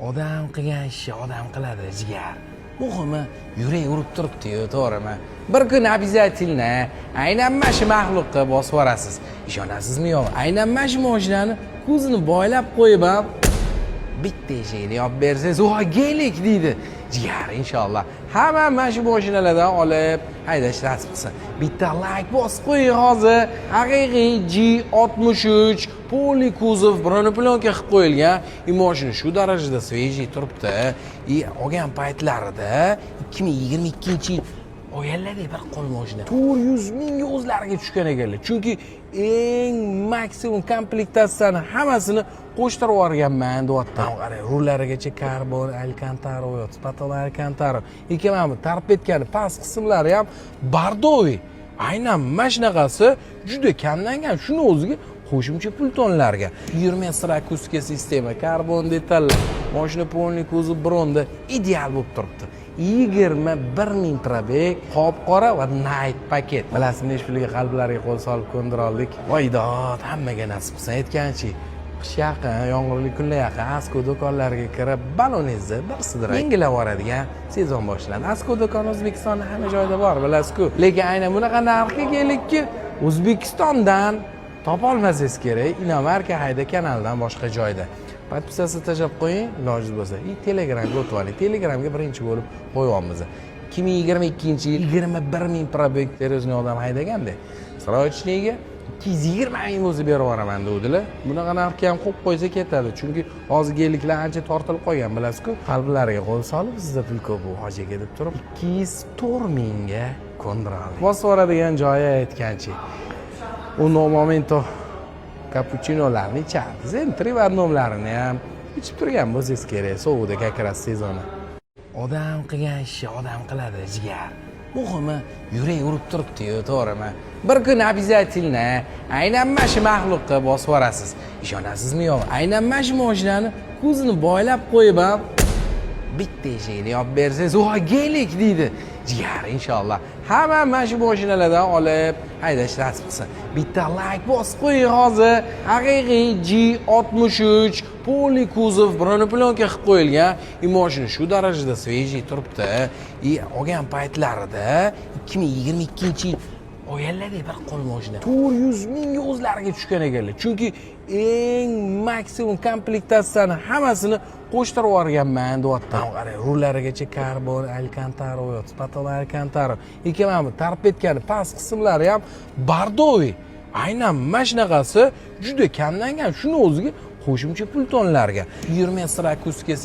Odam qilgan ishni odam qiladi, jigar. Muhimi, yurak urib turibdi-yu, to'g'rimi? Bir kun обязательно aynan mana shu maxluqqa bosib yuborasiz. Ishonasizmi yo'q? Aynan mana shu mashinani ko'zini boylab qo'yib ham bitta eshigini yopib bersangiz, "Voh, gelik" deydi. Jigar, inshaalloh. Hamma mana shu mashinalardan olib haydash nasib qilsin. Bitta like bosib qo'ying hozir. Haqiqiy G63 poli kuzov broneplyonka qilib qo'yilgan. Mashina shu darajada svejiy turibdi. Olgan paytlarida 2022-yil oyaladek bir qo'l mashina 400 mingga o'zlariga tushgan ekanlar. Chunki eng maksimum komplektatsiyani hammasini qo'shtirib yuborganman, deyapti. Qarang, rullarigacha karbon alkantara yo'q, patala alkantara. Mana bu tarib ketgan past qismlari ham bardoviy. Aynan mana shunaqasi juda kamdan kam shuni o'ziga qo'shimcha pul tonlarga. 20 sir akustika sistema, karbon detallar, mashina polniy kuzov bronda ideal bo'lib turibdi. 21 ming probeg, qop-qora va night paket. Bilasizmi, necha pulga qalblariga qo'l solib ko'ndira oldik. Voydod, hammaga nasib qilsin aytganchi. Qish yaqin, yomg'irli kunlar yaqin Asko do'konlariga kirib, baloningizni bir sidirib yengilab yuboradigan sezon boshlandi. Asko do'koni O'zbekistonda hamma joyda bor, bilasizku. Lekin aynan bunaqa narxga kelikki, O'zbekistondan topa olmasangiz kerak, Inomarka Hayda kanalidan boshqa joyda. Podpisatsiya tashlab qo'ying, iloji bo'lsa. Telegramga o'tib oling. Telegramga birinchi bo'lib qo'yamiz. 2022-yil 21 ming probeg Terezning odam haydaganda, Srochniga 220 ming o'zi berib yuboraman dedilar. Bunaqa narxga ham qo'yib qo'ysa ketadi, chunki hozirgiliklar ancha tortilib qolgan, bilasizku. Qalblariga qo'l solib, sizda pul ko'p bu hojiga deb turib 204 mingga ko'ndira oldik. Bosib yuboradigan joyi aytganchi. Un momento cappuccinolarni ichamiz. Endi trivatnomlarini ham ichib turgan bo'lsangiz kerak, sovuqda kakras sezoni. Odam qilgan ishni odam qiladi, jigar. Muhimi, yurak urib turibdi-yu, to'g'rimi? Bir kun обязательно aynan mana shu maxluqqa bosib yuborasiz. Ishonasizmi yo'q? Aynan mana shu mashinani ko'zini boylab qo'yib ham bitta eshigini yopib bersangiz, "Voh, gelik" deydi. Jigar, inshaalloh. Hamma mana shu mashinalardan olib haydash nasib qilsin. Bitta like bosib qo'ying hozir. Haqiqiy G63 poli kuzov broneplyonka qilib qo'yilgan. Mashina shu darajada svejiy turibdi. Olgan paytlarida 2022-yil oyaladek bir qo'l mashina 400 mingga o'zlariga tushgan ekanlar. Chunki eng maksimum komplektatsiyani hammasini qo'shtirib yuborganman, deyapti. Qarang, rullarigacha karbon alkantara yo'q, patala alkantara. Mana bu tarib ketgan past qismlari ham bardoviy. Aynan mana shunaqasi juda kamdan kam shuni o'ziga qo'shimcha pul tonlarga. 20 sir akustika